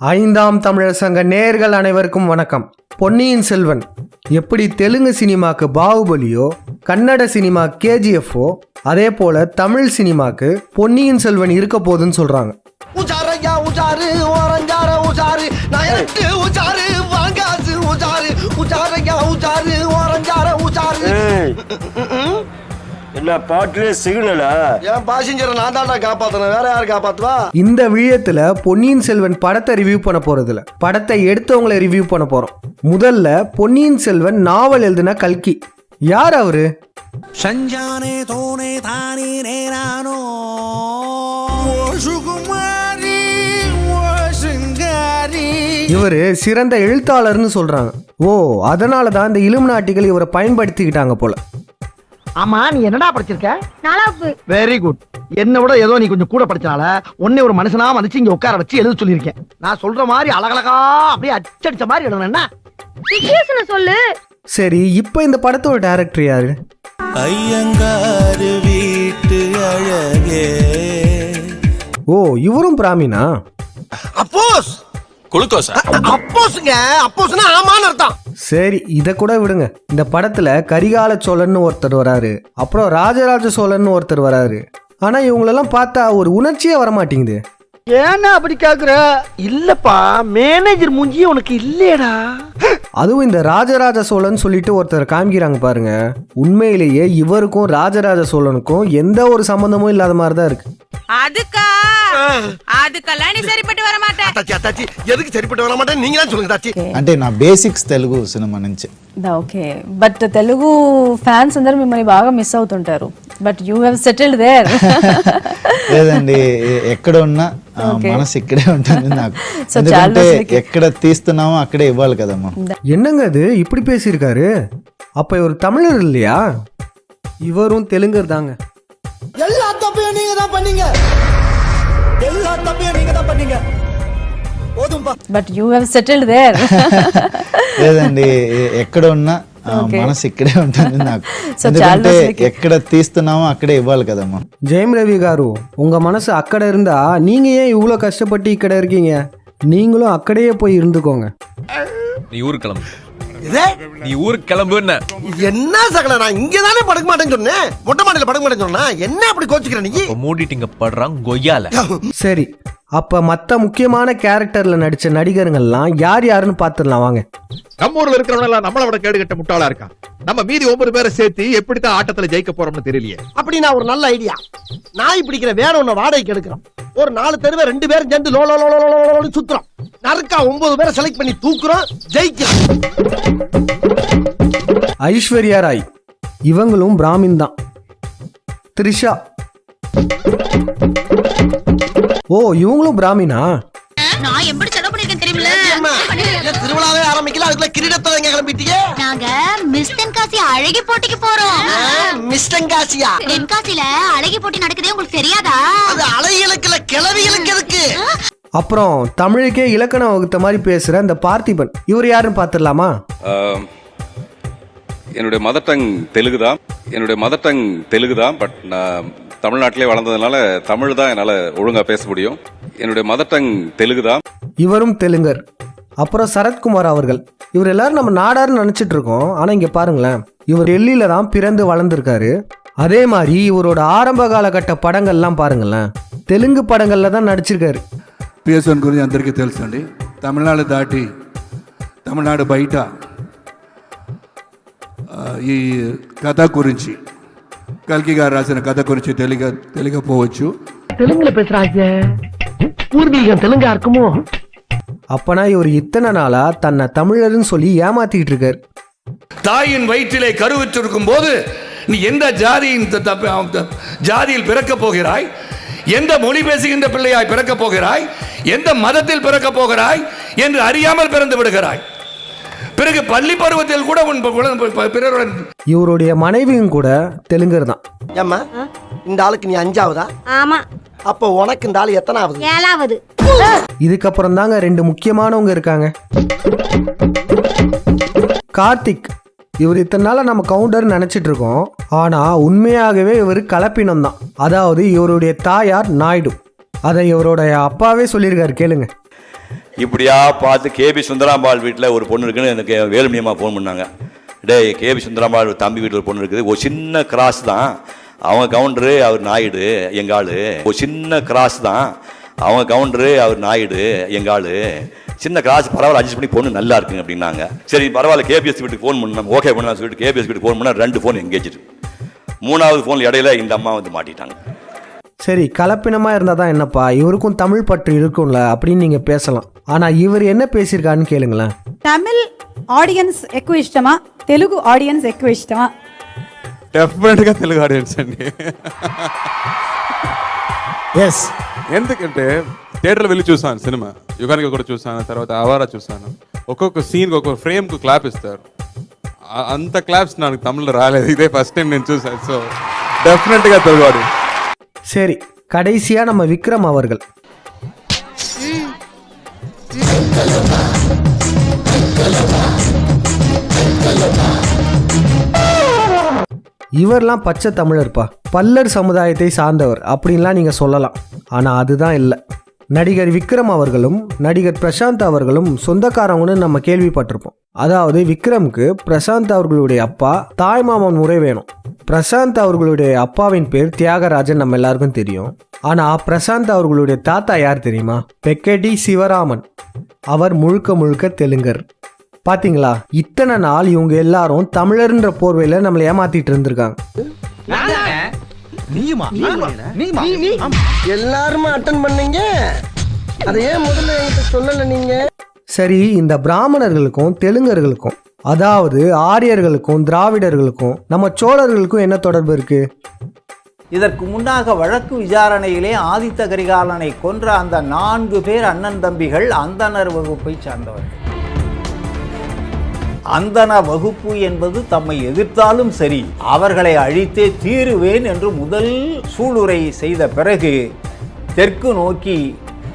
ஐந்தாம் தமிழர் சங்க நேயர்கள் அனைவருக்கும் வணக்கம். பொன்னியின் செல்வன் எப்படி தெலுங்கு சினிமாக்கு பாகுபலியோ, கன்னட சினிமா கேஜிஎஃப்போ, அதே போல தமிழ் சினிமாக்கு பொன்னியின் செல்வன் இருக்க போகுதுன்னு சொல்றாங்க. என்ன பாட்டுல சிக்னலா? என் பாசஞ்சரை நான் தான்டா காப்பாத்தணும், வேற யாரு காப்பாத்துவா? இந்த விழயத்துல பொன்னியின் செல்வன் படத்தை ரிவ்யூ பண்ண போறது இல்ல, படத்தை எடுத்தவங்களை ரிவ்யூ பண்ண போறோம். முதல்ல பொன்னியின் செல்வன் நாவல் எழுதின கல்கி. யார் அவரு? சஞ்சானே தோனே தானே நேரானோ சுகுமாரி சிங்காரி. இவரு சிறந்த எழுத்தாளர்னு சொல்றாங்க. ஓ, அதனாலதான் இந்த இலுமினாட்டிகள் இவரை பயன்படுத்திக்கிட்டாங்க போல. ஆமா, நீ என்னடா படிச்சிருக்க? 4வது. Very good. என்ன விட ஏதோ நீ கொஞ்சம் கூட படிச்சனால உன்னை ஒரு மனுஷனா மதிச்சு இங்க உட்கார வச்சு எழுத சொல்லியிருக்கேன். நான் சொல்ற மாதிரி அழகழகா அப்படியே அச்சடிச்ச மாதிரி எழுதணும்னா சிச்சுவேஷனை சொல்லு. சரி, இப்ப இந்த படத்தோட டைரக்டர் யாரு? ஐயங்காரு வீட்டு அழகே. ஓ, இவரும் பிராமினா? அப்போஸ் குளுக்கோஸா? அப்போஸ்ங்க, அப்போஸ்னா ஆமான்னு அர்த்தம். சரி, இத கூட விடுங்க. இந்த படத்துல கரிகால சோழன் ஒருத்தர் வராரு, அப்புறம் ராஜராஜ சோழன் ஒருத்தர் வராரு. ஆனா இவங்களெல்லாம் பார்த்தா ஒரு உணர்ச்சியே வரமாட்டேங்குது. ஏன்னா அப்படி கேக்குற? இல்லப்பா, மேனேஜர் மூஞ்சி உனக்கு இல்லையடா. அதுவும் இந்த ராஜராஜ சோழன் சொல்லிட்டு ஒருத்தர் காமிக்கிறாங்க பாருங்க. உண்மையிலேயே இவருக்கும் ராஜராஜ சோழனுக்கும் எந்த ஒரு சம்பந்தமும் இல்லாத மாதிரி தான் இருக்கு. அதுக்கெல்லாம் நீ சரிப்பட்டு வர மாட்டேன். அத்தாச்சி, எதுக்கு சரிப்பட்டு வர மாட்டேன் நீங்க தான் சொல்லுங்க தாச்சி. అంటే నా బేసిక్స్ తెలుగు సినిమా నుంచి. ఓకే, బట్ తెలుగు ఫ్యాన్స్ అందరూ మిమ్మల్ని బాగా మిస్ అవుతుంటారు. But you have settled there. లేదండి, ఎక్కడ ఉన్నా మనసు ఇక్కడే ఉంటుంది నాకు. ఎందుకంటే ఎక్కడ తీస్తున్నామో అక్కడే ఇవ్వాలి కదమ్మా. என்னங்க இது இப்படி பேசியிருக்காரு? அப்ப இவர் தமிழர் இல்லையா? இவரும் தெலுங்கர் தாங்க. எல்லா தப்பையும் நீங்க தான் பண்ணீங்க. எல்லா தப்பையும் நீங்க தான் பண்ணீங்க. போதும்பா. But you have settled there. లేదండి, ఎక్కడ ఉన్నా మనసు ఇక్కడే ఉంటుంది నాకు. ఎందుకంటే ఎక్కడ తీస్తున్నామో అక్కడే ఇవ్వాలి కదమ్మా. ஜெயம் ரவி காரு, உங்க மனசு அக்கட இருந்தா நீங்க ஏன் இவ்வளவு கஷ்டப்பட்டு இக்கட இருக்கீங்க? நீங்களும் அக்கடையே போய் இருந்துக்கோங்க. நீ ஊருக்கு கிளம்பு. நீ ஊருக்கு கிளம்புன்னு என்ன சகல, நான் இங்கதானே படுக்க மாட்டேன்னு சொன்னேன், மொட்டை மாடியில படுக்க மாட்டேன்னு சொன்னா என்ன அப்படி கோச்சுக்கிற நீ? மூடிட்டிங்க படுறான் கொய்யால. சரி, அப்ப மத்த முக்கியமான கேரக்டர்ல நடிச்ச நடிகர்கள்லாம் யார் யாருன்னு பாத்துடலாம் வாங்க. நம்ம ஊர்ல இருக்கிறவங்க நம்மள விட கேடு கட்ட முட்டாளா இருக்கான். நம்ம மீதி 9 பேரை சேர்த்து எப்படித்தான் ஆட்டத்துல ஜெயிக்க போறோம்னு தெரியலையே. அப்படி நான் ஒரு நல்ல ஐடியா. நாய் பிடிக்கிற வேற ஒண்ணு வாடகைக்கு எடுக்கிறோம். ஒரு 4 தெருவை 2 பேரும் சேர்ந்து லோ லோ லோ லோ சுத்துறோம். நறுக்கா 9 பேரை செலக்ட் பண்ணி தூக்குறோம், ஜெயிக்கிறோம். ஐஸ்வர்யா ராய், இவங்களும் பிராமின் தான். த்ரிஷா, ஓ இவங்களும் பிராமினா? நான் எப்படி செலவு பண்ணிருக்கேன் தெரியுமில்ல? திருவிழாவே ஆரம்பிக்கல, அதுக்குள்ள கிரீடத்தை கிளம்பிட்டீங்க. நாங்க மிஸ் தென்காசி அழகி போட்டிக்கு போறோம். மிஸ் தென்காசியா? தென்காசில அழகி போட்டி நடக்குதே, உங்களுக்கு தெரியாதா? அது அழகிகளுக்கு கிளவிகளுக்கு எதுக்கு? அப்புறம் தமிழுக்கே இலக்கணம் வகுத்த மாதிரி பேசுற இந்த பார்த்திபன், இவர் யாருன்னு பாத்துடலாமா? என்னுடைய மதர் டங் தெலுங்கு தான். பட் நான் தமிழ்நாட்டிலே வளர்ந்ததுனால தமிழ் தான் என்னால் ஒழுங்காக பேச முடியும். என்னுடைய மதர் டங் தெலுங்கு தான். இவரும் தெலுங்கர். அப்புறம் சரத்குமார் அவர்கள், இவர் எல்லாரும் நம்ம நாடாருன்னு நினைச்சிட்டு இருக்கோம். ஆனா இங்க பாருங்களேன், இவர் டெல்லியில தான் பிறந்து வளர்ந்துருக்காரு. அதே மாதிரி இவரோட ஆரம்ப காலகட்ட படங்கள்லாம் பாருங்களேன், தெலுங்கு படங்கள்ல தான் நடிச்சிருக்காரு. పిఎస్ఎన్ గురించి అందరికీ తెలుసండి. తమిళనాడు దాటి తమిళనాడు బయట ఈ కథ గురించి, కల్కి గారు రాసిన కథ గురించి తెలియకపోవచ్చు. தெலுங்குல பேசுறாங்க, பூர்வீகம் தெலுங்கா இருக்குமோ? அப்பனா இவர் இத்தனை நாளா தன்னை தமிழர்னு சொல்லி ஏமாத்திட்டு இருக்காரு. தாயின் வயிற்றிலே கருவுற்றிருக்கும் போது நீ எந்த ஜாதியில் பிறக்க போகிறாய், எந்த மொழி பேசுகின்ற பிள்ளையாய் பிறக்க போகிறாய், எந்த மதத்தில் பிறக்க போகிறாய் என்று அறியாமல் பிறந்து விடுகிறாய். பிறகு பள்ளி பருவத்தில் கூட பிறருடன். இவருடைய மனைவியும் கூட தெலுங்கர் தான். ஏம்மா, இந்த ஆளுக்கு நீ 5ஆவதா? ஆமா. அப்போ உனக்கு இந்த ஆளு எத்தனாவது? 7வது. இதுக்கப்புறம் தாங்க 2 முக்கியமானவங்க இருக்காங்க. கார்த்திக், இவர் இத்தனை நாள நம்ம கவுண்டர் நினைச்சிட்டு இருக்கோம். ஆனா உண்மையாகவே இவர் கலப்பினம் தான். அதாவது இவருடைய தாயார் நாயுடு. அதை இவருடைய அப்பாவே சொல்லியிருக்காரு, கேளுங்க. இப்படியா பார்த்து கேபி சுந்தராம்பாள் வீட்டில் ஒரு பொண்ணு இருக்குன்னு எனக்கு வேலுமணியம்மா ஃபோன் பண்ணாங்க. டேய், கேபி சுந்தராம்பாள் தம்பி வீட்டில் ஒரு பொண்ணு இருக்குது, ஒரு சின்ன கிராஸ் தான், அவங்க கவுண்டரு அவர் நாயுடு எங்க ஆளு, ஒரு சின்ன கிராஸ் தான், அவங்க கவுண்டரு அவர் நாயுடு எங்க ஆளு, சின்ன கிராஸ் பரவாயில்ல அட்ஜஸ்ட் பண்ணி பொண்ணு நல்லா இருக்குங்க அப்படின்னாங்க. சரி பரவாயில்ல, கேபிஎஸ் வீட்டுக்கு ஃபோன் பண்ணோம், ஓகே பண்ணலாம் சொல்லிட்டு கேபிஎஸ் வீட்டுக்கு ஃபோன் பண்ணால் 2 ஃபோன் எங்கேஜ். 3வது ஃபோன் இடையில இந்த அம்மா வந்து மாட்டிட்டாங்க. சரி, கலப்பினமாக இருந்தால் தான் என்னப்பா, இவருக்கும் தமிழ் பற்று இருக்கும்ல அப்படின்னு நீங்கள் பேசலாம். ஆனால் இவர் என்ன பேசியிருக்காருன்னு கேளுங்களேன். తమిళ్ ఆడియన్స్ ఎక్కువ ఇష్టమా తెలుగు ఆడియన్స్ ఎక్కువ ఇష్టమా? డెఫినెట్గా తెలుగు ఆడియన్స్ అండి. ఎస్, ఎందుకంటే థియేటర్లో వెళ్ళి చూసాను సినిమా, యుగానికి కూడా చూసాను, తర్వాత అవారా చూసాను. ఒక్కొక్క సీన్కి ఒక్కొక్క ఫ్రేమ్కు క్లాప్ ఇస్తారు. అంత క్లాప్స్ నాకు తమిళ్లో రాలేదు, ఇదే ఫస్ట్ టైం నేను చూసాను. సో డెఫినెట్గా తెలుగు ఆడియన్స్. சரி, கடைசியாக நம்ம விக்ரம் அவர்கள். இவர்லாம் பச்சை தமிழர்ப்பா, பல்லர் சமுதாயத்தை சார்ந்தவர் அப்படின்லாம் நீங்கள் சொல்லலாம். ஆனால் அதுதான் இல்லை. நடிகர் விக்ரம் அவர்களும் நடிகர் பிரசாந்த் அவர்களும் சொந்தக்காரங்கன்னு நம்ம கேள்விப்பட்டிருப்போம். அதாவது விக்ரமுக்கு பிரசாந்த் அவர்களுடைய அப்பா தாய்மாமன் முறை வேணும். பிரசாந்த் அவர்களுடைய அப்பாவின் பேர் தியாகராஜன், நம்ம எல்லாருக்கும் தெரியும். ஆனால் பிரசாந்த் அவர்களுடைய தாத்தா யார் தெரியுமா? பெக்கடி சிவராமன். அவர் முழுக்க முழுக்க தெலுங்கர். பாத்தீங்களா, இத்தனை நாள் இவங்க எல்லாரும் தமிழர்ன்ற போர்வையில நம்மளை ஏமாத்திட்டு இருந்திருக்காங்க. எல்லாருமே அட்டன் பண்ணீங்க, அதையே முதல்ல என்கிட்ட சொல்லல நீங்க. சரி, இந்த பிராமணர்களுக்கும் தெலுங்கர்களுக்கும், அதாவது ஆரியர்களுக்கும் திராவிடர்களுக்கும் நம்ம சோழர்களுக்கும் என்ன தொடர்பு இருக்கு? இதற்கு முன்னாக வழக்கு விசாரணையிலே ஆதித்த கரிகாலனை கொன்ற அந்த 4 பேர் அண்ணன் தம்பிகள் அந்தணர் வகுப்பை சார்ந்தவர்கள். அந்தன வகுப்பு என்பது தம்மை எதிர்த்தாலும் சரி அவர்களை அழித்தே தீருவேன் என்று முதல் சூளுரை செய்த பிறகு தெற்கு நோக்கி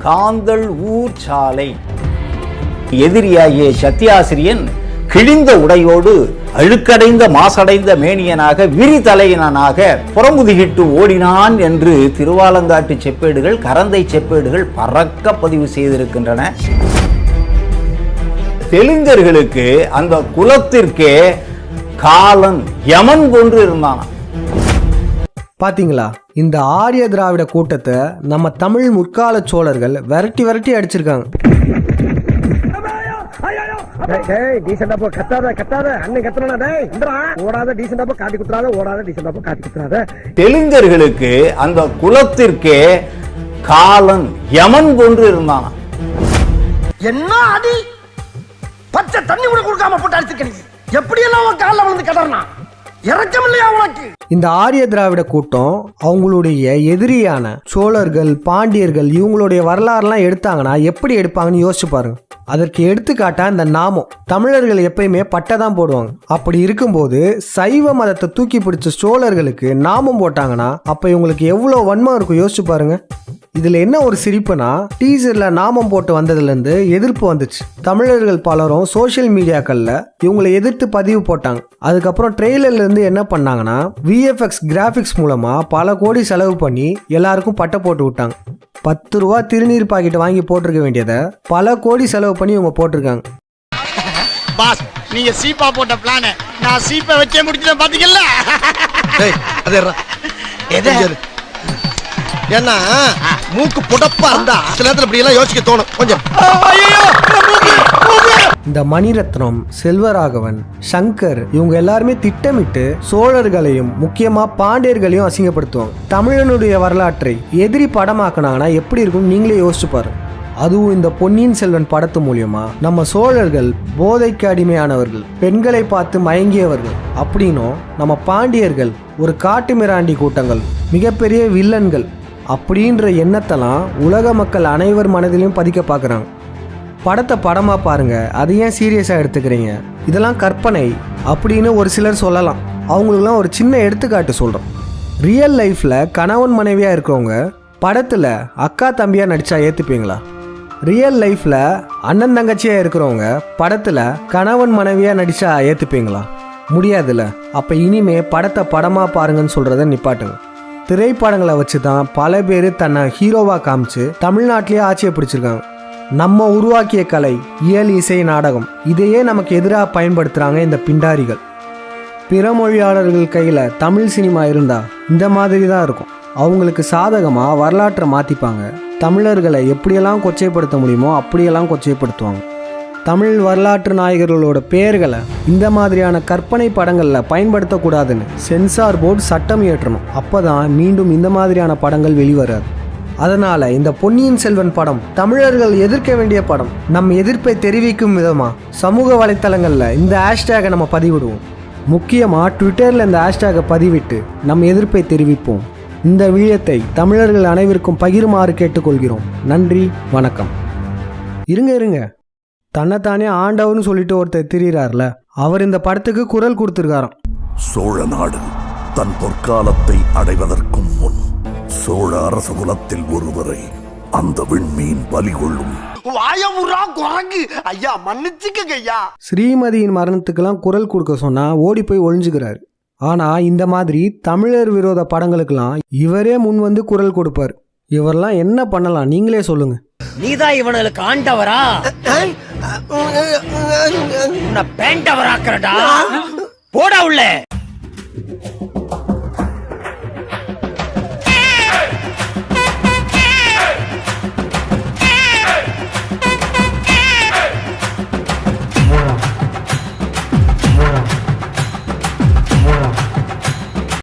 காந்தல் ஊர் சாலை எதிரியாகிய சத்தியாசிரியன் கிழிந்த உடையோடு அழுக்கடைந்த மாசடைந்த மேனியனாக விரிதலையினனாக புறமுதுகிட்டு ஓடினான் என்று திருவாலங்காட்டு செப்பேடுகள் கரந்தை செப்பேடுகள் பறக்க பதிவு செய்திருக்கின்றன. தெலுங்கர்களுக்கு அந்த குலத்திற்கே காலன் யமன் கொன்று இருந்தான். பாத்தீங்களா, இந்த ஆரிய திராவிட கூட்டத்தை நம்ம தமிழ் முற்கால சோழர்கள் விரட்டி விரட்டி அடிச்சிருக்காங்க. தெலுங்கர்களுக்கு அந்த குலத்திற்கே காலன் யமன் கொன்று இருந்தான். என்ன அடி, பச்சை தண்ணி கூட கொடுக்காம போட்டு அடிச்சுக்கிறீங்க. எப்படி எல்லாம் காலில் விழுந்து கதறனா, இறக்கம் இல்லையா உனக்கு? இந்த ஆரிய திராவிட கூட்டம் அவங்களுடைய எதிரியான சோழர்கள் பாண்டியர்கள் இவங்களுடைய வரலாறுலாம் எடுத்தாங்கன்னா எப்படி எடுப்பாங்கன்னு யோசிச்சு பாருங்க. அதற்கு எடுத்துக்காட்டா இந்த நாமம், தமிழர்கள் எப்பயுமே பட்டை தான் போடுவாங்க. அப்படி இருக்கும்போது சைவ மதத்தை தூக்கி பிடிச்ச சோழர்களுக்கு நாமம் போட்டாங்கன்னா அப்ப இவங்களுக்கு எவ்வளவு வன்மம் இருக்கும் யோசிச்சு பாருங்க. இதுல என்ன ஒரு சிரிப்புனா, டீசர்ல நாமம் போட்டு வந்ததுல இருந்து எதிர்ப்பு வந்துச்சு. தமிழர்கள் பலரும் சோசியல் மீடியாக்கள்ல இவங்களை எதிர்த்து பதிவு போட்டாங்க. அதுக்கப்புறம் ட்ரெய்லர்ல இருந்து என்ன பண்ணாங்கன்னா VFX கிராபிக்ஸ் மூலமா பல கோடி செலவு பண்ணி எல்லாருக்கும் பட்டை போட்டு விட்டாங்க. 10 ரூபா திருநீர் பாக்கெட் வாங்கி போட்டிருக்க வேண்டியதை பல கோடி செலவு பண்ணி இவங்க போட்டிருக்காங்க. பாஸ், நீங்க சீப்பா போட்ட பிளான நான் சீப்பை வச்சே முடிச்சிட்டேன் பாத்தீங்கல்ல. ஏன்னா மூக்கு புடப்பா இருந்தா சில நேரத்துல இப்படி எல்லாம் யோசிக்க தோணும் கொஞ்சம். இந்த மணிரத்னம், செல்வராகவன், சங்கர் இவங்க எல்லாருமே திட்டமிட்டு சோழர்களையும் முக்கியமா பாண்டியர்களையும் அசிங்கப்படுத்துவாங்க. தமிழனுடைய வரலாற்றை எதிரி படமாக்கினாங்கன்னா எப்படி இருக்கும் நீங்களே யோசிச்சு பாருங்க. அதுவும் இந்த பொன்னியின் செல்வன் படத்து மூலியமா நம்ம சோழர்கள் போதைக்கு அடிமையானவர்கள், பெண்களை பார்த்து மயங்கியவர்கள் அப்படின்னும், நம்ம பாண்டியர்கள் ஒரு காட்டு மிராண்டி கூட்டங்கள், மிகப்பெரிய வில்லன்கள் அப்படின்ற எண்ணத்தெல்லாம் உலக மக்கள் அனைவர் மனதிலையும் பதிக்க பார்க்குறாங்க. படத்தை படமாக பாருங்க, அதை ஏன் சீரியஸாக எடுத்துக்கிறீங்க? இதெல்லாம் கற்பனை அப்படின்னு ஒரு சிலர் சொல்லலாம். அவங்களுக்குலாம் ஒரு சின்ன எடுத்துக்காட்டு சொல்கிறோம். ரியல் லைஃப்பில் கணவன் மனைவியாக இருக்கிறவங்க படத்தில் அக்கா தம்பியாக நடித்தா ஏற்றுப்பீங்களா? ரியல் லைஃப்பில் அண்ணன் தங்கச்சியாக இருக்கிறவங்க படத்தில் கணவன் மனைவியாக நடித்தா ஏற்றுப்பீங்களா? முடியாதுல்ல. அப்போ இனிமே படத்தை படமாக பாருங்கன்னு சொல்கிறத நிப்பாட்டுங்க. திரைப்படங்களை வச்சு தான் பல பேர் தன்னை ஹீரோவாக காமிச்சு தமிழ்நாட்டிலேயே ஆட்சியை பிடிச்சிருக்காங்க. நம்ம உருவாக்கிய கலை, இயல், இசை, நாடகம் இதையே நமக்கு எதிராக பயன்படுத்துகிறாங்க இந்த பிண்டாரிகள். பிற மொழியாளர்கள் கையில் தமிழ் சினிமா இருந்தால் இந்த மாதிரி தான் இருக்கும். அவங்களுக்கு சாதகமாக வரலாற்றை மாற்றிப்பாங்க. தமிழர்களை எப்படியெல்லாம் கொச்சைப்படுத்த முடியுமோ அப்படியெல்லாம் கொச்சைப்படுத்துவாங்க. தமிழ் வரலாற்று நாயகர்களோட பெயர்களை இந்த மாதிரியான கற்பனை படங்களில் பயன்படுத்தக்கூடாதுன்னு சென்சார் போர்டு சட்டம் இயற்றணும். அப்போ தான் மீண்டும் இந்த மாதிரியான படங்கள் வெளிவராது. அதனால் இந்த பொன்னியின் செல்வன் படம் தமிழர்கள் எதிர்க்க வேண்டிய படம். நம்ம எதிர்ப்பை தெரிவிக்கும் விதமாக சமூக வலைத்தளங்களில் இந்த ஹேஷ்டேகை நம்ம பதிவிடுவோம். முக்கியமாக ட்விட்டரில் இந்த ஹேஷ்டேகை பதிவிட்டு நம்ம எதிர்ப்பை தெரிவிப்போம். இந்த வீடியோத்தை தமிழர்கள் அனைவருக்கும் பகிருமாறு கேட்டுக்கொள்கிறோம். நன்றி, வணக்கம். இருங்க, தன்னைத்தானே ஆண்டவர்னு சொல்லிட்டு ஒருத்தர் திரிகிறார்ல, அவர் இந்த படத்துக்கு குரல் கொடுத்துருக்காராம். சோழ நாடு தன் பொற்காலத்தை அடைவதற்கும் முன் சோழ அரச குலத்தில் ஒருவரை அந்த விண்மீன் பலி கொள்ளும். ஐயா மன்னிச்சுக்கங்க ஐயா. ஸ்ரீமதியின் மரணத்துக்கெல்லாம் குரல் கொடுக்க சொன்னா ஓடி போய் ஒழிஞ்சுக்கிறாரு. ஆனா இந்த மாதிரி தமிழர் விரோத படங்களுக்கெல்லாம் இவரே முன் வந்து குரல் கொடுப்பார். இவரெல்லாம் என்ன பண்ணலாம் நீங்களே சொல்லுங்க. நீதான் இவனுக்கு ஆண்டவரா? உன்னை பேண்டவராக்குறடா. போடா உள்ள.